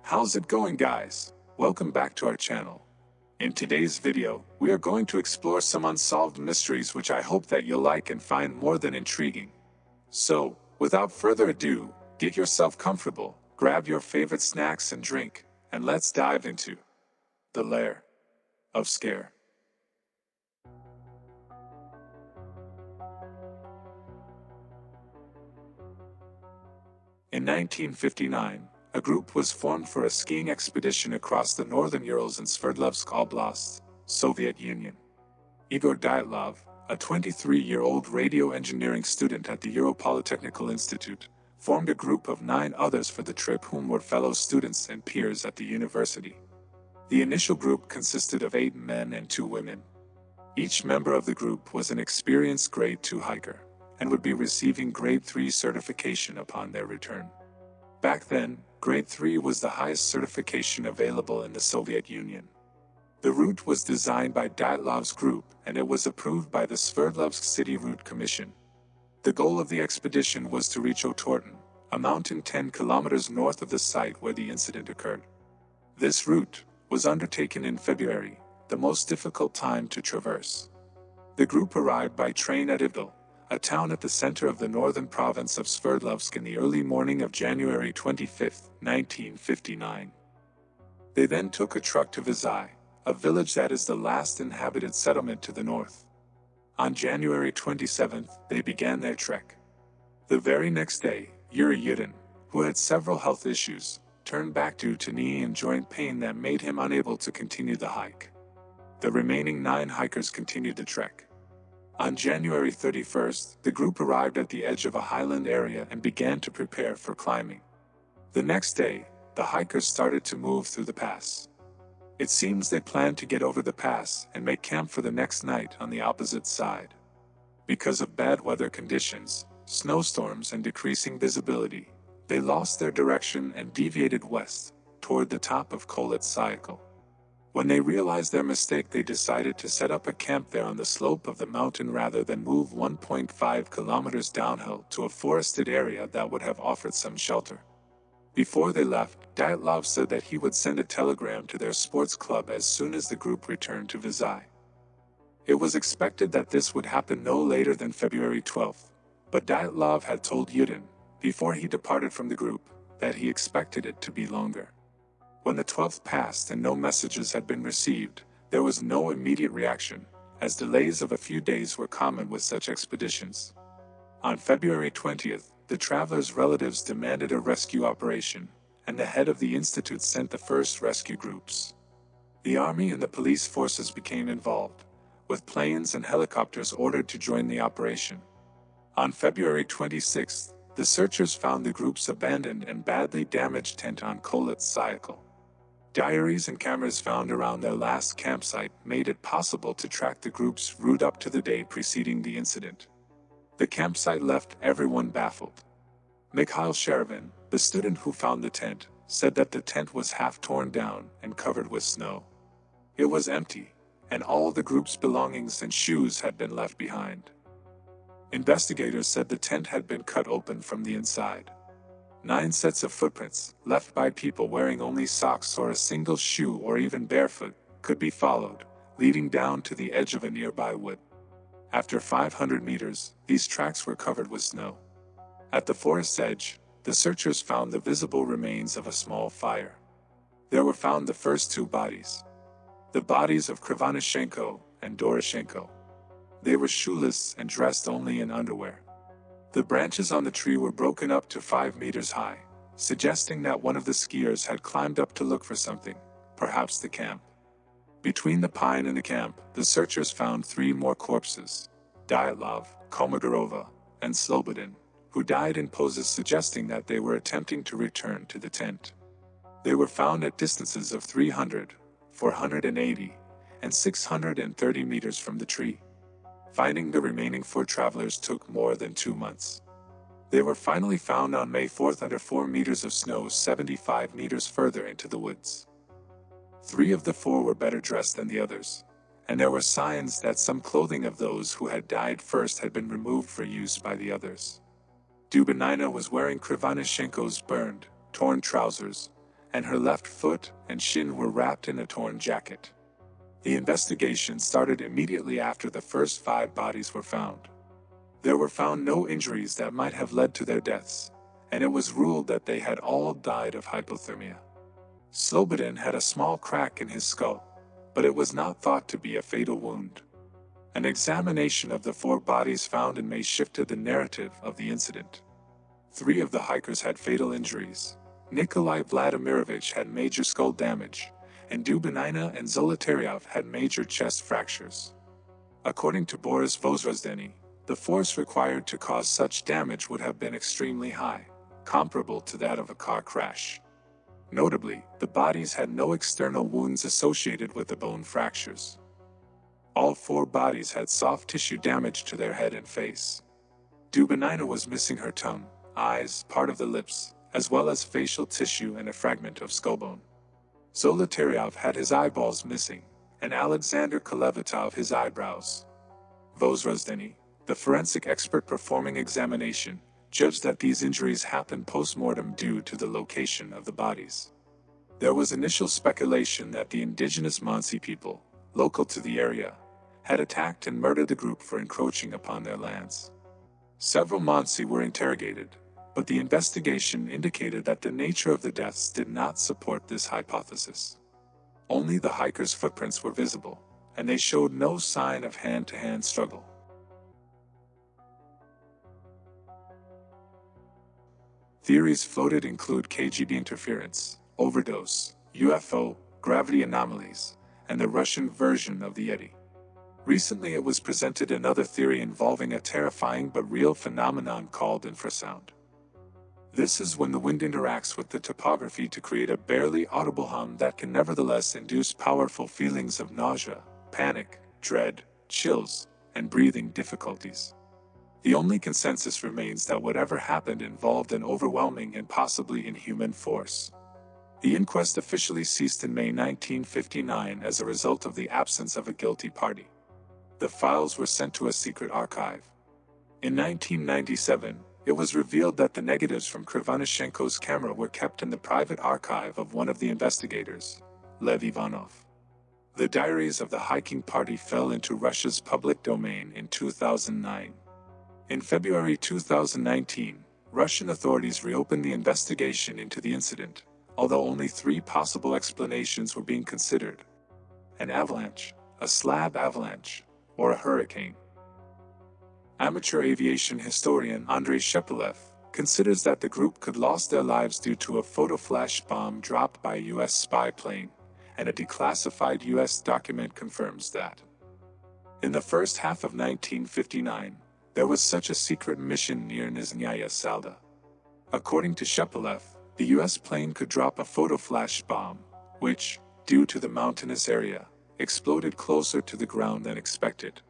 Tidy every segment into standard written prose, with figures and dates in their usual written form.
How's it going, guys? Welcome back to our channel. In today's video, we are going to explore some unsolved mysteries which I hope that you'll like and find more than intriguing. So, without further ado, get yourself comfortable, grab your favorite snacks and drink, and let's dive into the lair of scare. In 1959, a group was formed for a skiing expedition across the northern Urals in Sverdlovsk Oblast, Soviet Union. Igor Dyatlov, a 23-year-old radio engineering student at the Ural Polytechnical Institute, formed a group of 9 others for the trip whom were fellow students and peers at the university. The initial group consisted of 8 men and 2 women. Each member of the group was an experienced Grade 2 hiker, and would be receiving Grade 3 certification upon their return. Back then, Grade 3 was the highest certification available in the Soviet Union. The route was designed by Dyatlov's group, and it was approved by the Sverdlovsk City Route Commission. The goal of the expedition was to reach Otorten, a mountain 10 kilometers north of the site where the incident occurred. This route was undertaken in February, the most difficult time to traverse. The group arrived by train at Ivdel, a town at the center of the northern province of Sverdlovsk in the early morning of January 25, 1959. They then took a truck to Vizai, a village that is the last inhabited settlement to the north. On January 27th, they began their trek. The very next day, Yuri Yudin, who had several health issues, turned back due to knee and joint pain that made him unable to continue the hike. The remaining 9 hikers continued the trek. On January 31st, the group arrived at the edge of a highland area and began to prepare for climbing. The next day, the hikers started to move through the pass. It seems they planned to get over the pass and make camp for the next night on the opposite side. Because of bad weather conditions, snowstorms and decreasing visibility, they lost their direction and deviated west, toward the top of Kholat Syakhl. When they realized their mistake, they decided to set up a camp there on the slope of the mountain rather than move 1.5 kilometers downhill to a forested area that would have offered some shelter. Before they left, Dyatlov said that he would send a telegram to their sports club as soon as the group returned to Vizai. It was expected that this would happen no later than February 12th, but Dyatlov had told Yudin, before he departed from the group, that he expected it to be longer. When the 12th passed and no messages had been received, there was no immediate reaction, as delays of a few days were common with such expeditions. On February 20th, the travelers' relatives demanded a rescue operation, and the head of the institute sent the first rescue groups. The army and the police forces became involved, with planes and helicopters ordered to join the operation. On February 26th, the searchers found the group's abandoned and badly damaged tent on Kholat Syakhl. Diaries and cameras found around their last campsite made it possible to track the group's route up to the day preceding the incident. The campsite left everyone baffled. Mikhail Sherevin, the student who found the tent, said that the tent was half torn down and covered with snow. It was empty, and all the group's belongings and shoes had been left behind. Investigators said the tent had been cut open from the inside. 9 sets of footprints, left by people wearing only socks or a single shoe or even barefoot, could be followed, leading down to the edge of a nearby wood. After 500 meters, these tracks were covered with snow. At the forest's edge, the searchers found the visible remains of a small fire. There were found the first 2 bodies. The bodies of Krivonishenko and Doroshenko. They were shoeless and dressed only in underwear. The branches on the tree were broken up to 5 meters high, suggesting that one of the skiers had climbed up to look for something, perhaps the camp. Between the pine and the camp, the searchers found 3 more corpses, Dyatlov, Komogorova, and Slobodin, who died in poses suggesting that they were attempting to return to the tent. They were found at distances of 300, 480, and 630 meters from the tree. Finding the remaining 4 travelers took more than 2 months. They were finally found on May 4th under 4 meters of snow 75 meters further into the woods. 3 of the 4 were better dressed than the others, and there were signs that some clothing of those who had died first had been removed for use by the others. Dubinina was wearing Krivonishenko's burned, torn trousers, and her left foot and shin were wrapped in a torn jacket. The investigation started immediately after the first 5 bodies were found. There were found no injuries that might have led to their deaths, and it was ruled that they had all died of hypothermia. Slobodan had a small crack in his skull, but it was not thought to be a fatal wound. An examination of the 4 bodies found in May shifted the narrative of the incident. 3 of the hikers had fatal injuries. Nikolai Vladimirovich had major skull damage, and Dubinina and Zolotaryov had major chest fractures. According to Boris Vozrozdeny, the force required to cause such damage would have been extremely high, comparable to that of a car crash. Notably, the bodies had no external wounds associated with the bone fractures. All 4 bodies had soft tissue damage to their head and face. Dubinina was missing her tongue, eyes, part of the lips, as well as facial tissue and a fragment of skull bone. Zolotaryov had his eyeballs missing, and Alexander Kolevatov his eyebrows. Vozrozdeny, the forensic expert performing examination, judged that these injuries happened post-mortem due to the location of the bodies. There was initial speculation that the indigenous Mansi people, local to the area, had attacked and murdered the group for encroaching upon their lands. Several Mansi were interrogated, but the investigation indicated that the nature of the deaths did not support this hypothesis. Only the hikers' footprints were visible, and they showed no sign of hand-to-hand struggle. Theories floated include KGB interference, overdose, UFO, gravity anomalies, and the Russian version of the Yeti. Recently it was presented another theory involving a terrifying but real phenomenon called infrasound. This is when the wind interacts with the topography to create a barely audible hum that can nevertheless induce powerful feelings of nausea, panic, dread, chills, and breathing difficulties. The only consensus remains that whatever happened involved an overwhelming and possibly inhuman force. The inquest officially ceased in May 1959 as a result of the absence of a guilty party. The files were sent to a secret archive. In 1997, it was revealed that the negatives from Krivonishenko's camera were kept in the private archive of one of the investigators, Lev Ivanov. The diaries of the hiking party fell into Russia's public domain in 2009. In February 2019, Russian authorities reopened the investigation into the incident, although only 3 possible explanations were being considered: an avalanche, a slab avalanche, or a hurricane. Amateur aviation historian Andrei Shepelev considers that the group could lost their lives due to a photo flash bomb dropped by a U.S. spy plane, and a declassified U.S. document confirms that. In the first half of 1959, there was such a secret mission near Nizhnaya Salda. According to Shepelev, the U.S. plane could drop a photo flash bomb, which, due to the mountainous area, exploded closer to the ground than expected.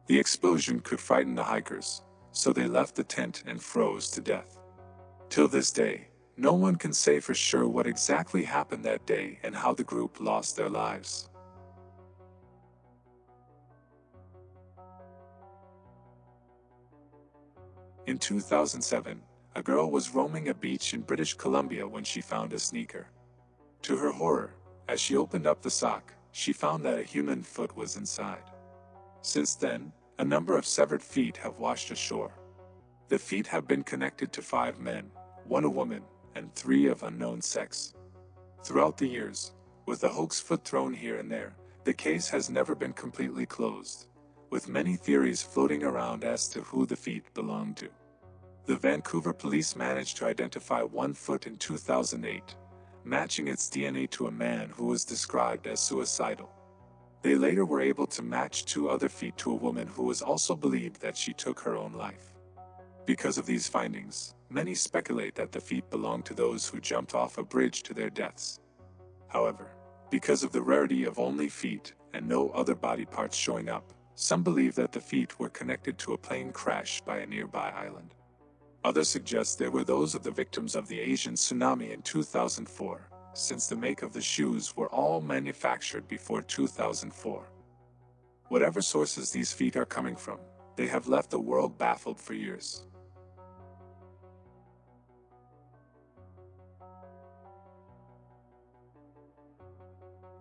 The explosion could frighten the hikers, so they left the tent and froze to death. Till this day, no one can say for sure what exactly happened that day and how the group lost their lives. In 2007, a girl was roaming a beach in British Columbia when she found a sneaker. To her horror, as she opened up the sock, she found that a human foot was inside. Since then, a number of severed feet have washed ashore. The feet have been connected to 5 men, 1 a woman, and 3 of unknown sex. Throughout the years, with the hoax foot thrown here and there, the case has never been completely closed, with many theories floating around as to who the feet belonged to. The Vancouver police managed to identify 1 foot in 2008, matching its DNA to a man who was described as suicidal. They later were able to match 2 other feet to a woman who was also believed that she took her own life. Because of these findings, many speculate that the feet belonged to those who jumped off a bridge to their deaths. However, because of the rarity of only feet and no other body parts showing up, some believe that the feet were connected to a plane crash by a nearby island. Others suggest they were those of the victims of the Asian tsunami in 2004, since the make of the shoes were all manufactured before 2004. Whatever sources these feet are coming from, they have left the world baffled for years.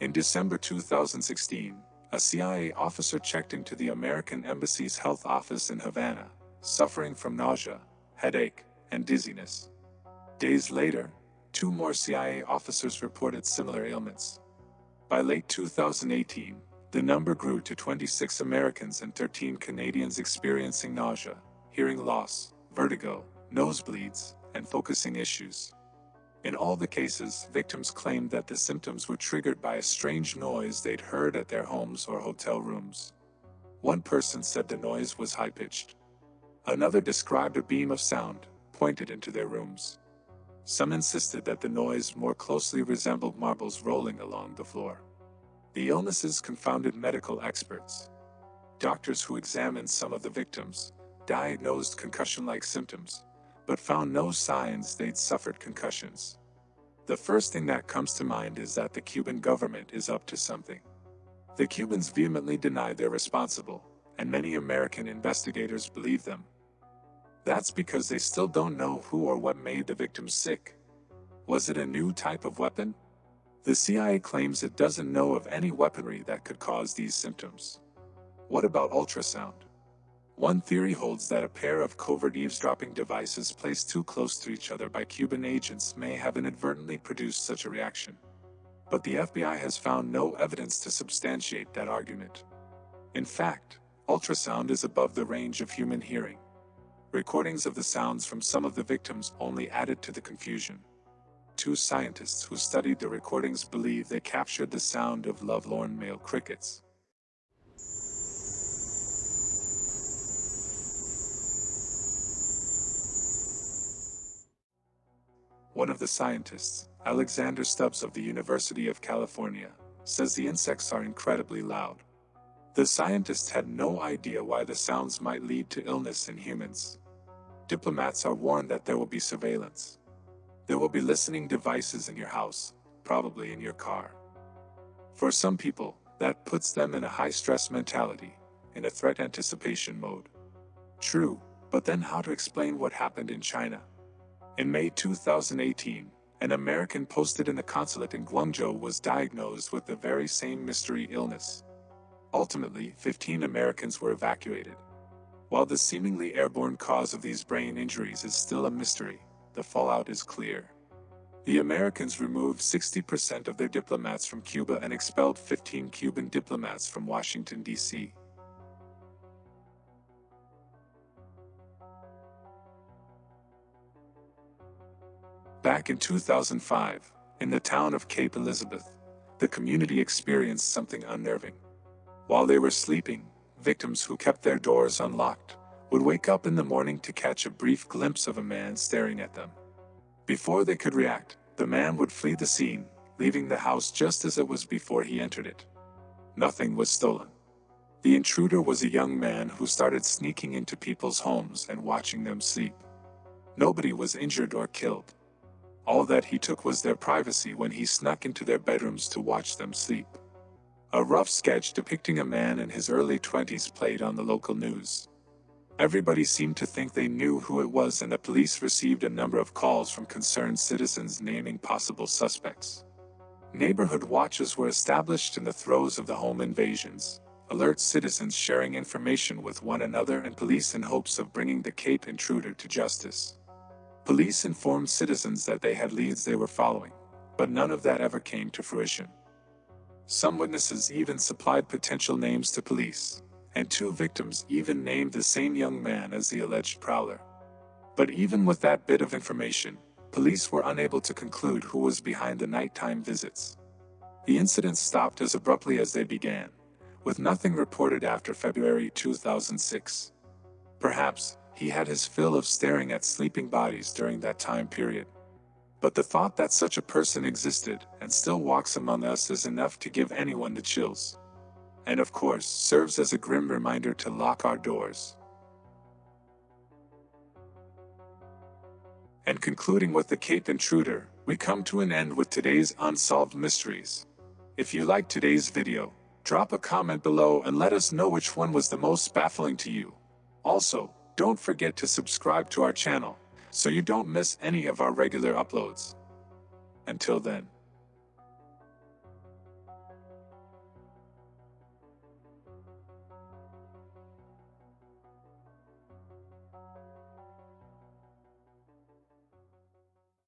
In December 2016, a CIA officer checked into the American Embassy's health office in Havana, suffering from nausea, headache, and dizziness. Days later, 2 more CIA officers reported similar ailments. By late 2018, the number grew to 26 Americans and 13 Canadians experiencing nausea, hearing loss, vertigo, nosebleeds, and focusing issues. In all the cases, victims claimed that the symptoms were triggered by a strange noise they'd heard at their homes or hotel rooms. One person said the noise was high-pitched. Another described a beam of sound pointed into their rooms. Some insisted that the noise more closely resembled marbles rolling along the floor. The illnesses confounded medical experts. Doctors who examined some of the victims diagnosed concussion-like symptoms, but found no signs they'd suffered concussions. The first thing that comes to mind is that the Cuban government is up to something. The Cubans vehemently deny they're responsible, and many American investigators believe them. That's because they still don't know who or what made the victims sick. Was it a new type of weapon? The CIA claims it doesn't know of any weaponry that could cause these symptoms. What about ultrasound? One theory holds that a pair of covert eavesdropping devices placed too close to each other by Cuban agents may have inadvertently produced such a reaction. But the FBI has found no evidence to substantiate that argument. In fact, ultrasound is above the range of human hearing. Recordings of the sounds from some of the victims only added to the confusion. 2 scientists who studied the recordings believe they captured the sound of lovelorn male crickets. One of the scientists, Alexander Stubbs of the University of California, says the insects are incredibly loud. The scientist had no idea why the sounds might lead to illness in humans. Diplomats are warned that there will be surveillance. There will be listening devices in your house, probably in your car. For some people, that puts them in a high-stress mentality, in a threat anticipation mode. True, but then how to explain what happened in China? In May 2018, an American posted in the consulate in Guangzhou was diagnosed with the very same mystery illness. Ultimately, 15 Americans were evacuated. While the seemingly airborne cause of these brain injuries is still a mystery, the fallout is clear. The Americans removed 60% of their diplomats from Cuba and expelled 15 Cuban diplomats from Washington, D.C. Back in 2005, in the town of Cape Elizabeth, the community experienced something unnerving. While they were sleeping, victims who kept their doors unlocked would wake up in the morning to catch a brief glimpse of a man staring at them. Before they could react, the man would flee the scene, leaving the house just as it was before he entered it. Nothing was stolen. The intruder was a young man who started sneaking into people's homes and watching them sleep. Nobody was injured or killed. All that he took was their privacy when he snuck into their bedrooms to watch them sleep. A rough sketch depicting a man in his early 20s played on the local news. Everybody seemed to think they knew who it was, and the police received a number of calls from concerned citizens naming possible suspects. Neighborhood watches were established in the throes of the home invasions, alert citizens sharing information with one another, and police in hopes of bringing the Cape intruder to justice. Police informed citizens that they had leads they were following, but none of that ever came to fruition. Some witnesses even supplied potential names to police, and 2 victims even named the same young man as the alleged prowler. But even with that bit of information, police were unable to conclude who was behind the nighttime visits. The incidents stopped as abruptly as they began, with nothing reported after February 2006. Perhaps he had his fill of staring at sleeping bodies during that time period. But the thought that such a person existed and still walks among us is enough to give anyone the chills. And of course, serves as a grim reminder to lock our doors. And concluding with the Cape intruder, we come to an end with today's Unsolved Mysteries. If you liked today's video, drop a comment below and let us know which one was the most baffling to you. Also, don't forget to subscribe to our channel, so you don't miss any of our regular uploads. Until then.